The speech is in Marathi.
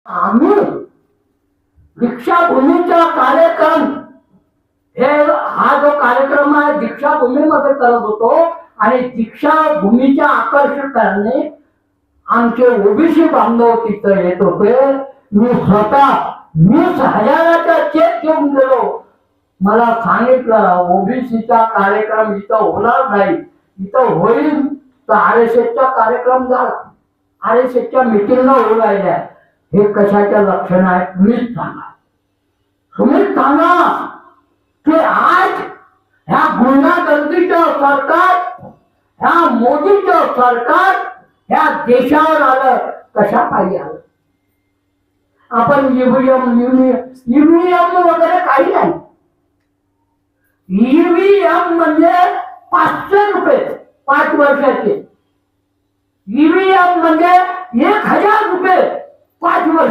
आम्ही दीक्षाभूमीचा कार्यक्रम हा जो कार्यक्रम आहे दीक्षाभूमीमध्ये करत होतो आणि दीक्षाभूमीच्या आकर्षकाने आमचे ओबीसी बांधव तिथं येत होते. मी स्वतः 20,000चा चेक घेऊन गेलो. मला सांगितलं ओबीसीचा कार्यक्रम इथं होणार नाही, इथं होईल तर RSSचा कार्यक्रम झाला, RSSच्या मीटिंगला होऊ राहिल्या. हे कशाच्या लक्षण आहे तुम्हीच सांगा. तुम्हीच सांगा की आज ह्या गुंडागर्दीचं सरकार, ह्या मोदीचं सरकार ह्या देशावर आलं कशा पाहिजे आलं. आपण ईव्हीएम वगैरे काही नाही. ईव्हीएम म्हणजे 500 रुपये 5 वर्षाचे. ईव्हीएम म्हणजे 1,000 रुपये 5 वर्ष.